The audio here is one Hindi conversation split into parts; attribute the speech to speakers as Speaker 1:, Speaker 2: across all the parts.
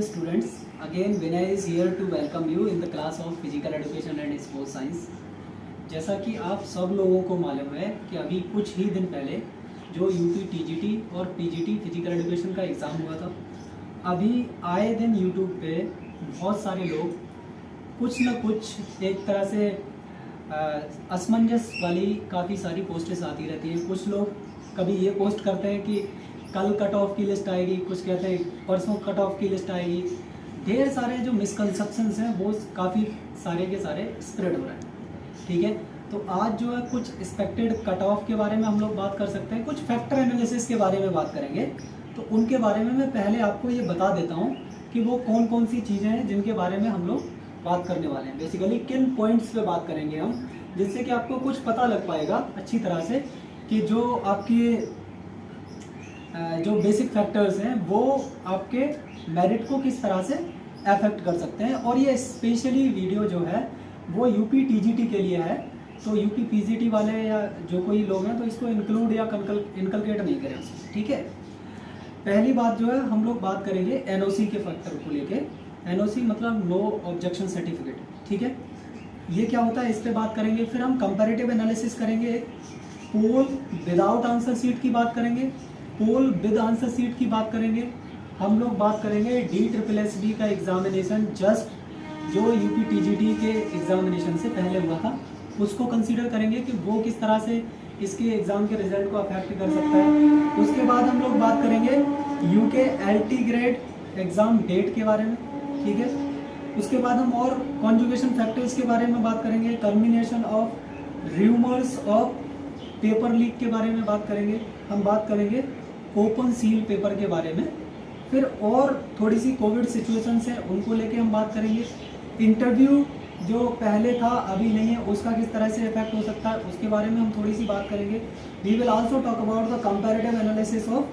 Speaker 1: students, again Vinay is here to welcome you in the class of Physical Education and Sports Science। जैसा कि आप सब लोगों को मालूम है कि अभी कुछ ही दिन पहले जो यूपी टीजीटी और पीजीटी फिजिकल एजुकेशन का एग्ज़ाम हुआ था, अभी आए दिन यूट्यूब पे बहुत सारे लोग कुछ न कुछ एक तरह से असमंजस वाली काफ़ी सारी पोस्टें आती रहती हैं। कुछ लोग कभी ये पोस्ट करते हैं कि कल कट ऑफ की लिस्ट आएगी, कुछ कहते हैं परसों कट ऑफ की लिस्ट आएगी। ढेर सारे जो मिसकंसेप्शंस हैं वो काफ़ी सारे के सारे स्प्रेड हो रहे हैं। ठीक है, तो आज जो है कुछ एक्सपेक्टेड कट ऑफ के बारे में हम लोग बात कर सकते हैं, कुछ फैक्टर एनालिसिस के बारे में बात करेंगे। तो उनके बारे में मैं पहले आपको ये बता देता हूँ कि वो कौन कौन सी चीज़ें हैं जिनके बारे में हम लोग बात करने वाले हैं। बेसिकली किन पॉइंट्स पे बात करेंगे हम, जिससे कि आपको कुछ पता लग पाएगा अच्छी तरह से कि जो आपकी जो बेसिक फैक्टर्स हैं वो आपके मेरिट को किस तरह से अफेक्ट कर सकते हैं। और ये स्पेशली वीडियो जो है वो यूपी टीजीटी के लिए है, तो यूपी पीजीटी वाले या जो कोई लोग हैं तो इसको इंक्लूड या इनकलकेट नहीं करें। ठीक है, पहली बात जो है हम लोग बात करेंगे एनओसी के फैक्टर को लेके। एनओसी मतलब नो ऑब्जेक्शन सर्टिफिकेट। ठीक है, ये क्या होता है इस पर बात करेंगे। फिर हम कंपैरेटिव एनालिसिस करेंगे, पोल विदाउट आंसर सीट की बात करेंगे, पोल विद आंसर सीट की बात करेंगे। हम लोग बात करेंगे DSSB का एग्जामिनेशन जस्ट जो यूपी टीजीटी के एग्जामिनेशन से पहले हुआ था, उसको कंसीडर करेंगे कि वो किस तरह से इसके एग्ज़ाम के रिजल्ट को अफेक्ट कर सकता है। उसके बाद हम लोग बात करेंगे UK LT grade exam date के बारे में। ठीक है, उसके बाद हम और कॉन्जुगेशन फैक्टर्स के बारे में बात करेंगे, culmination of rumours of paper leak के बारे में बात करेंगे। हम बात करेंगे ओपन सील पेपर के बारे में। फिर और थोड़ी सी कोविड सिचुएशंस हैं उनको लेके हम बात करेंगे। इंटरव्यू जो पहले था अभी नहीं है, उसका किस तरह से इफेक्ट हो सकता है उसके बारे में हम थोड़ी सी बात करेंगे। We will also talk about the comparative analysis of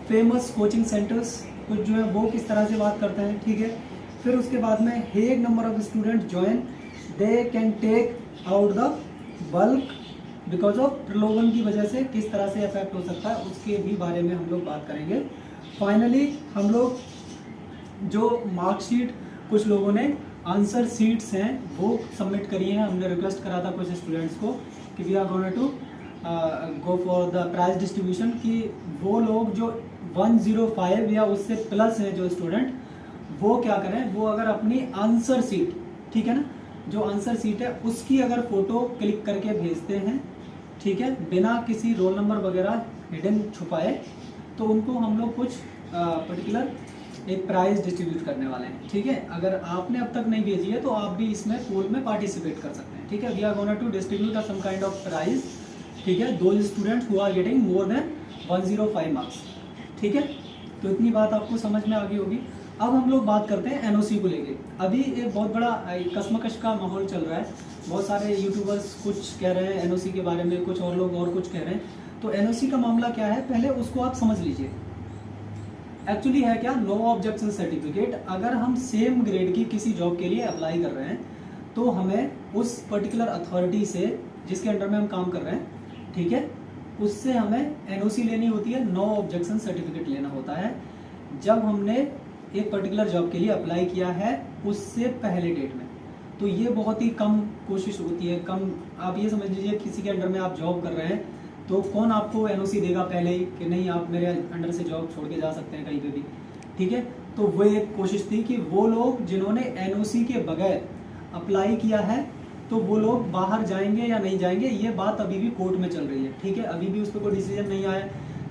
Speaker 1: famous coaching centres, कुछ जो है वो किस तरह से बात करते हैं। ठीक है, फिर उसके बाद में huge number of student join, they can take out the bulk because of प्रलोभन की वजह से किस तरह से इफेक्ट हो सकता है, उसके भी बारे में हम लोग बात करेंगे। फाइनली हम लोग जो मार्कशीट कुछ लोगों ने आंसर सीट्स हैं वो सबमिट करी हैं, हमने रिक्वेस्ट करा था कुछ स्टूडेंट्स को कि we are going to go for the prize distribution, कि वो लोग जो 105 या उससे प्लस हैं जो स्टूडेंट, वो क्या करें, वो अगर अपनी आंसर सीट, ठीक है ना, जो आंसर सीट है उसकी अगर फ़ोटो क्लिक करके भेजते हैं, ठीक है, बिना किसी रोल नंबर वगैरह हिडन छुपाए, तो उनको हम लोग कुछ पर्टिकुलर एक प्राइज़ डिस्ट्रीब्यूट करने वाले हैं। ठीक है, अगर आपने अब तक नहीं भेजी है तो आप भी इसमें पोल में पार्टिसिपेट कर सकते हैं। ठीक है, we are gonna to distribute some kind of prize. ठीक है, those students who are getting more than 105 marks. ठीक है, तो इतनी बात आपको समझ में आ गई होगी। अब हम लोग बात करते हैं एनओसी को लेके। अभी एक बहुत बड़ा कश्मकश का माहौल चल रहा है, बहुत सारे यूट्यूबर्स कुछ कह रहे हैं एनओसी के बारे में, कुछ और लोग और कुछ कह रहे हैं। तो एनओसी का मामला क्या है, पहले उसको आप समझ लीजिए। एक्चुअली है क्या, नो ऑब्जेक्शन सर्टिफिकेट। अगर हम सेम ग्रेड की किसी जॉब के लिए अप्लाई कर रहे हैं तो हमें उस पर्टिकुलर अथॉरिटी से जिसके अंडर में हम काम कर रहे हैं, ठीक है, उससे हमें एनओसी लेनी होती है, नो ऑब्जेक्शन सर्टिफिकेट लेना होता है जब हमने एक पर्टिकुलर जॉब के लिए अप्लाई किया है उससे पहले डेट में। तो ये बहुत ही कम कोशिश होती है, कम। आप ये समझ लीजिए किसी के अंडर में आप जॉब कर रहे हैं तो कौन आपको एनओसी देगा पहले ही कि नहीं आप मेरे अंडर से जॉब छोड़ के जा सकते हैं कहीं पे भी। ठीक है, तो वो एक कोशिश थी कि वो लोग जिन्होंने एनओसी के बगैर अप्लाई किया है तो वो लोग बाहर जाएंगे या नहीं जाएंगे, ये बात अभी भी कोर्ट में चल रही है। ठीक है, अभी भी उस पर कोई डिसीजन नहीं आया।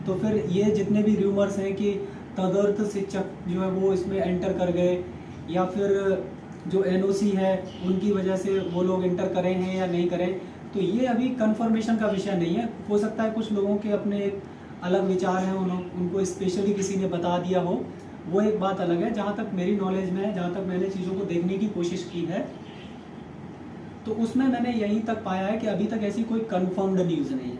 Speaker 1: तो फिर ये जितने भी र्यूमर्स हैं कि तदर्थ शिक्षक जो है वो इसमें एंटर कर गए या फिर जो एनओसी है उनकी वजह से वो लोग एंटर करें हैं या नहीं करें, तो ये अभी कंफर्मेशन का विषय नहीं है। हो सकता है कुछ लोगों के अपने एक अलग विचार हैं, उनको स्पेशली किसी ने बता दिया हो, वो एक बात अलग है। जहाँ तक मेरी नॉलेज में है, जहाँ तक मैंने चीज़ों को देखने की कोशिश की है, तो उसमें मैंने यहीं तक पाया है कि अभी तक ऐसी कोई कन्फर्म्ड न्यूज़ नहीं है।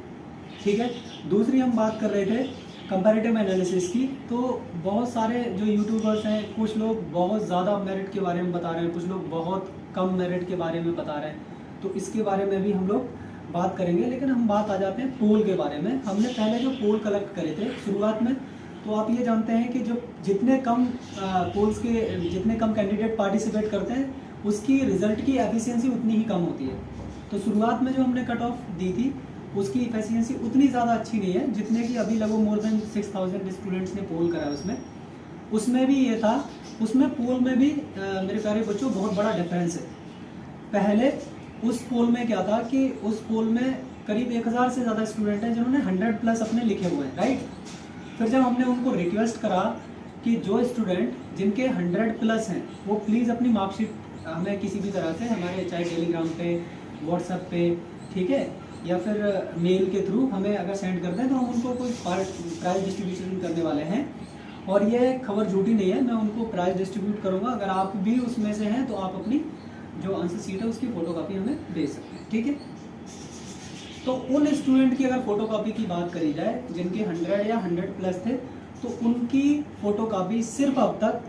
Speaker 1: ठीक है, दूसरी हम बात कर रहे थे कंपैरेटिव एनालिसिस की। तो बहुत सारे जो यूट्यूबर्स हैं, कुछ लोग बहुत ज़्यादा मेरिट के बारे में बता रहे हैं, कुछ लोग बहुत कम मेरिट के बारे में बता रहे हैं, तो इसके बारे में भी हम लोग बात करेंगे। लेकिन हम बात आ जाते हैं पोल के बारे में। हमने पहले जो पोल कलेक्ट करे थे शुरुआत में, तो आप ये जानते हैं कि जो जितने कम पोल्स के जितने कम कैंडिडेट पार्टिसिपेट करते हैं उसकी रिजल्ट की एफिशिएंसी उतनी ही कम होती है। तो शुरुआत में जो हमने कट ऑफ दी थी उसकी एफिशिएंसी उतनी ज़्यादा अच्छी नहीं है जितने कि अभी लगभग मोर देन 6000 स्टूडेंट्स ने पोल करा है उसमें भी ये था। उसमें पोल में भी मेरे प्यारे बच्चों बहुत बड़ा डिफरेंस है। पहले उस पोल में क्या था कि उस पोल में करीब 1000 से ज़्यादा स्टूडेंट हैं जिन्होंने 100+ अपने लिखे हुए हैं, राइट। फिर जब हमने उनको रिक्वेस्ट करा कि जो स्टूडेंट जिनके 100+ हैं वो प्लीज़ अपनी मार्कशीट हमें किसी भी तरह से हमारे चाहे टेलीग्राम पे, व्हाट्सएप पे, ठीक है, या फिर मेल के थ्रू हमें अगर सेंड करते हैं तो हम उनको कोई प्राइज़ डिस्ट्रीब्यूशन करने वाले हैं। और ये खबर झूठी नहीं है, मैं उनको प्राइज़ डिस्ट्रीब्यूट करूँगा। अगर आप भी उसमें से हैं तो आप अपनी जो आंसर सीट है उसकी फ़ोटोकॉपी हमें दे सकते हैं, ठीक है। तो उन स्टूडेंट की अगर फ़ोटोकॉपी की बात करी जाए जिनके 100 या 100+ थे तो उनकी फ़ोटोकॉपी सिर्फ अब तक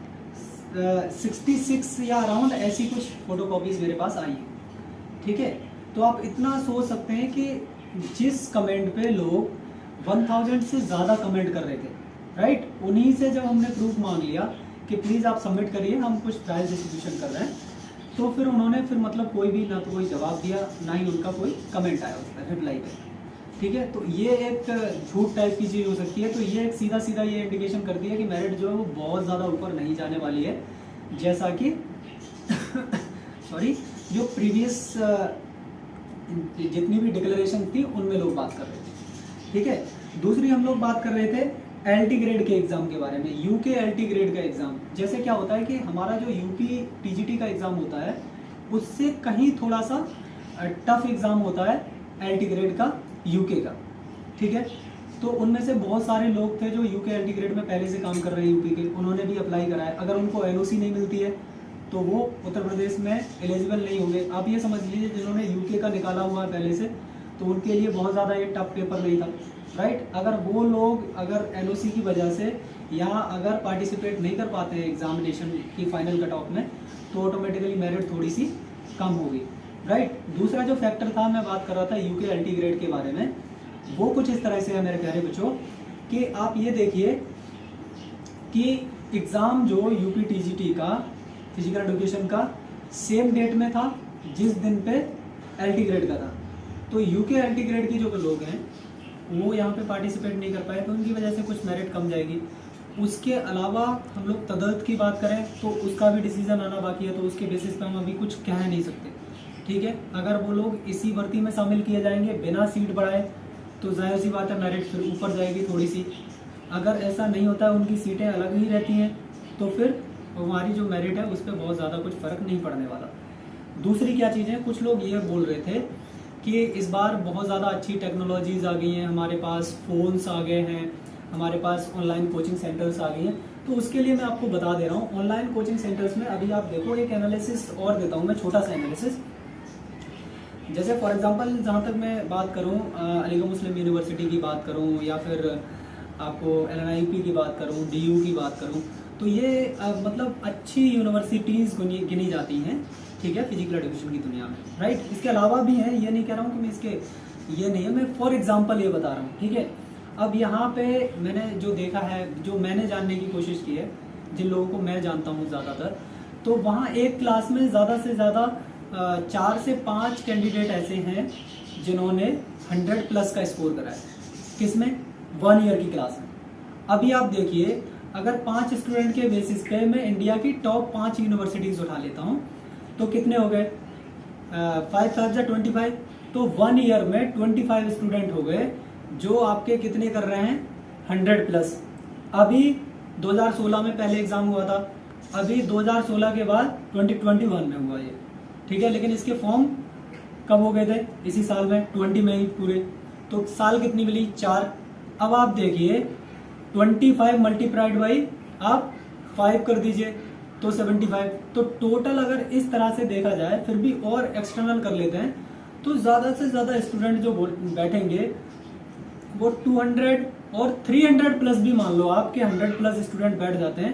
Speaker 1: 66 या अराउंड ऐसी कुछ फ़ोटोकॉपीज़ मेरे पास आई है, ठीक है। तो आप इतना सोच सकते हैं कि जिस कमेंट पे लोग 1000 से ज़्यादा कमेंट कर रहे थे, राइट, उन्हीं से जब हमने प्रूफ मांग लिया कि प्लीज़ आप सबमिट करिए, हम कुछ प्राइस डिस्ट्रीब्यूशन कर रहे हैं, तो फिर उन्होंने फिर मतलब कोई भी ना तो कोई जवाब दिया ना ही उनका कोई कमेंट आया उस पर रिप्लाई पे, ठीक है। तो ये एक झूठ टाइप की चीज़ हो सकती है। तो ये एक सीधा सीधा ये इंडिकेशन करती है कि मेरिट जो है वो बहुत ज़्यादा ऊपर नहीं जाने वाली है, जैसा कि सॉरी जो प्रीवियस जितनी भी डिक्लेरेशन थी उनमें लोग बात कर रहे थे, ठीक है। दूसरी हम लोग बात कर रहे थे LT ग्रेड के एग्ज़ाम के बारे में। यूके LT ग्रेड का एग्ज़ाम, जैसे क्या होता है कि हमारा जो यूपी TGT का एग्ज़ाम होता है उससे कहीं थोड़ा सा टफ एग्ज़ाम होता है LT ग्रेड का यूके का, ठीक है। तो उनमें से बहुत सारे लोग थे जो यूके LT ग्रेड में पहले से काम कर रहे हैं यूपी के, उन्होंने भी अप्लाई करा है। अगर उनको NOC नहीं मिलती है तो वो उत्तर प्रदेश में एलिजिबल नहीं होंगे। आप ये समझ लीजिए जिन्होंने यूके का निकाला हुआ है पहले से, तो उनके लिए बहुत ज़्यादा ये टफ पेपर नहीं था, राइट। अगर वो लोग अगर NOC की वजह से यहाँ अगर पार्टिसिपेट नहीं कर पाते हैं एग्जामिनेशन की फाइनल कट ऑफ में तो ऑटोमेटिकली मेरिट थोड़ी सी कम होगी, राइट। दूसरा जो फैक्टर था, मैं बात कर रहा था यूके LT ग्रेड के बारे में, वो कुछ इस तरह से है मेरे प्यारे बच्चों कि आप ये देखिए कि एग्ज़ाम जो यूपी TGT का फिजिकल एजुकेशन का सेम डेट में था जिस दिन पे LT ग्रेड का था। तो यूके LT ग्रेड के जो लोग हैं वो यहाँ पे पार्टिसिपेट नहीं कर पाए तो उनकी वजह से कुछ मेरिट कम जाएगी। उसके अलावा हम लोग तदर्थ की बात करें तो उसका भी डिसीजन आना बाकी है, तो उसके बेसिस पे हम अभी कुछ कह नहीं सकते, ठीक है। अगर वो लोग इसी भर्ती में शामिल किए जाएंगे बिना सीट बढ़ाए तो जाहिर सी बात है मेरिट फिर ऊपर जाएगी थोड़ी सी। अगर ऐसा नहीं होता है, उनकी सीटें अलग ही रहती हैं, तो फिर हमारी जो मेरिट है उस पर बहुत ज़्यादा कुछ फ़र्क नहीं पड़ने वाला। दूसरी क्या चीज़ें, कुछ लोग ये बोल रहे थे कि इस बार बहुत ज़्यादा अच्छी टेक्नोलॉजीज़ आ गई हैं, हमारे पास फ़ोन्स आ गए हैं, हमारे पास ऑनलाइन कोचिंग सेंटर्स आ गई हैं। तो उसके लिए मैं आपको बता दे रहा हूँ, ऑनलाइन कोचिंग सेंटर्स में अभी आप देखो, एक एनालिसिस और देता हूँ मैं, छोटा सा एनालिसिस। जैसे फॉर एग्जांपल जहाँ तक मैं बात करूँ अलीगढ़ मुस्लिम यूनिवर्सिटी की बात करूँ या फिर आपको LNIP की बात करूँ, DU की बात करूँ, तो ये मतलब अच्छी यूनिवर्सिटीज़ गिनी जाती हैं, ठीक है, फिजिकल एजुकेशन की दुनिया में, राइट। इसके अलावा भी हैं, ये नहीं कह रहा हूँ कि मैं इसके ये नहीं है, मैं फॉर एग्जांपल ये बता रहा हूँ, ठीक है। अब यहाँ पे मैंने जो देखा है, जो मैंने जानने की कोशिश की है, जिन लोगों को मैं जानता हूँ ज़्यादातर, तो वहाँ एक क्लास में ज़्यादा से ज़्यादा 4 से 5 कैंडिडेट ऐसे हैं जिन्होंने 100+ का स्कोर करा है। किसमें? 1 ईयर की क्लास में। अभी आप देखिए, अगर 5 स्टूडेंट के बेसिस पे मैं इंडिया की टॉप 5 यूनिवर्सिटीज़ उठा लेता हूँ तो कितने हो गए? 5 5 या 25, तो 1 ईयर में 25 स्टूडेंट हो गए जो आपके कितने कर रहे हैं? 100+। अभी 2016 में पहले एग्जाम हुआ था, अभी 2016 के बाद 2021 में हुआ ये, ठीक है। लेकिन इसके फॉर्म कब हो गए थे? इसी साल में 20 में ही पूरे। तो साल कितनी मिली? 4। अब आप देखिए 25 मल्टीप्लाइड बाई आप 5 कर दीजिए तो 75। तो टोटल अगर इस तरह से देखा जाए, फिर भी और एक्सटर्नल कर लेते हैं तो ज़्यादा से ज़्यादा स्टूडेंट जो बैठेंगे वो 200 और 300+ भी मान लो आपके 100+ स्टूडेंट बैठ जाते हैं,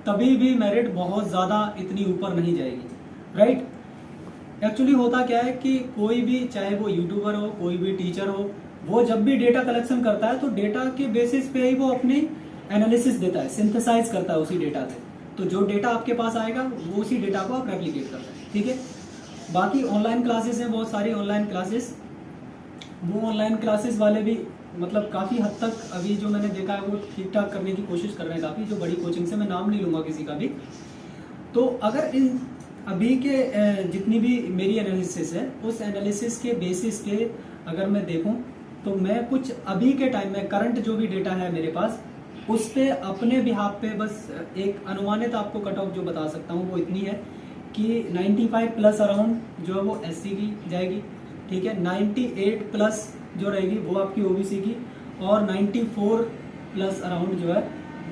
Speaker 1: तभी भी मेरिट बहुत ज़्यादा इतनी ऊपर नहीं जाएगी, राइट। एक्चुअली होता क्या है कि कोई भी, चाहे वो यूट्यूबर हो, कोई भी टीचर हो, वो जब भी डेटा कलेक्शन करता है तो डेटा के बेसिस पे ही वो अपनी एनालिसिस देता है, सिंथेसाइज करता है उसी डेटा से। तो जो डेटा आपके पास आएगा वो उसी डेटा को आप रेप्लिकेट करते हैं, ठीक है। बाकी ऑनलाइन क्लासेस हैं, बहुत सारी ऑनलाइन क्लासेस, वो ऑनलाइन क्लासेस वाले भी मतलब काफ़ी हद तक अभी जो मैंने देखा है वो ठीक ठाक करने की कोशिश कर रहे हैं काफ़ी, जो बड़ी कोचिंग से, मैं नाम नहीं लूँगा किसी का भी। तो अगर इन अभी के जितनी भी मेरी एनालिसिस है, उस एनालिसिस के बेसिस पे अगर मैं देखूं तो मैं कुछ अभी के टाइम में करंट जो भी डेटा है मेरे पास, उस पे अपने बिहाफ पे बस एक अनुमानित आपको कट ऑफ जो बता सकता हूँ वो इतनी है कि 95 प्लस अराउंड जो है वो एससी की जाएगी, ठीक है। 98 प्लस जो रहेगी वो आपकी ओबीसी की, और 94 प्लस अराउंड जो है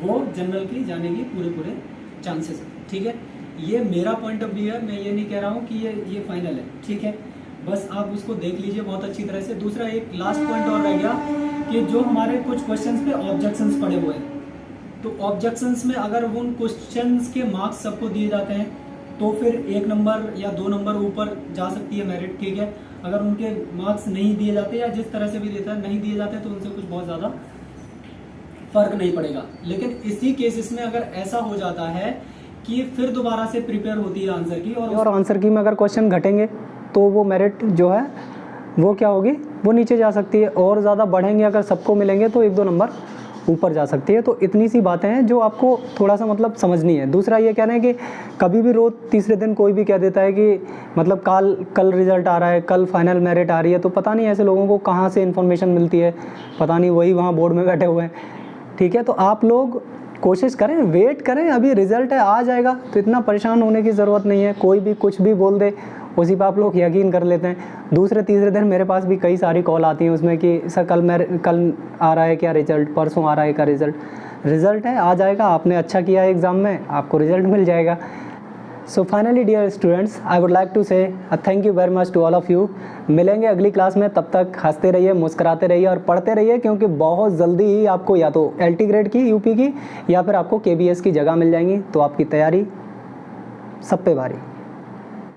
Speaker 1: वो जनरल की जाने की पूरे चांसेस है, ठीक है। ये मेरा पॉइंट ऑफ व्यू है, मैं ये नहीं कह रहा हूँ कि ये फाइनल है, ठीक है। बस आप उसको देख लीजिए बहुत अच्छी तरह से। दूसरा एक लास्ट पॉइंट और रह गया कि जो हमारे कुछ क्वेश्चंस पे ऑब्जेक्शंस पड़े हुए हैं, तो ऑब्जेक्शंस में अगर उन क्वेश्चंस के मार्क्स सबको दिए जाते हैं तो फिर 1 नंबर या 2 नंबर ऊपर जा सकती है मेरिट, ठीक है। अगर उनके मार्क्स नहीं दिए जाते या जिस तरह से भी देता है नहीं दिए जाते तो उनसे कुछ बहुत ज़्यादा फर्क नहीं पड़ेगा। लेकिन इसी केसेस में अगर ऐसा हो जाता है कि फिर दोबारा से प्रिपेयर होती है आंसर की, और आंसर की में अगर क्वेश्चन घटेंगे तो वो मेरिट जो है वो क्या होगी, वो नीचे जा सकती है, और ज़्यादा बढ़ेंगे अगर सबको मिलेंगे तो 1-2 नंबर ऊपर जा सकती है। तो इतनी सी बातें हैं जो आपको थोड़ा सा मतलब समझनी है। दूसरा ये कह रहे हैं कि कभी भी रोज़ तीसरे दिन कोई भी कह देता है कि मतलब कल रिजल्ट आ रहा है, कल फाइनल मेरिट आ रही है, तो पता नहीं ऐसे लोगों को कहाँ से इन्फॉर्मेशन मिलती है, पता नहीं, वही वहाँ बोर्ड में बैठे हुए हैं, ठीक है। तो आप लोग कोशिश करें, वेट करें, अभी रिजल्ट है, आ जाएगा, तो इतना परेशान होने की ज़रूरत नहीं है। कोई भी कुछ भी बोल दे उसी पर आप लोग यकीन कर लेते हैं। दूसरे तीसरे दिन मेरे पास भी कई सारी कॉल आती हैं उसमें कि सर कल आ रहा है क्या रिजल्ट, परसों आ रहा है क्या रिजल्ट है, आ जाएगा, आपने अच्छा किया है एग्ज़ाम में, आपको रिजल्ट मिल जाएगा। So finally dear students, I would like to say thank you very much to all of you. मिलेंगे अगली क्लास में, तब तक हंसते रहिए, मुस्कुराते रहिए और पढ़ते रहिए, क्योंकि बहुत जल्दी ही आपको या तो LT ग्रेड की यूपी की या फिर आपको KBS की जगह मिल जाएंगी। तो आपकी तैयारी सब पे भारी।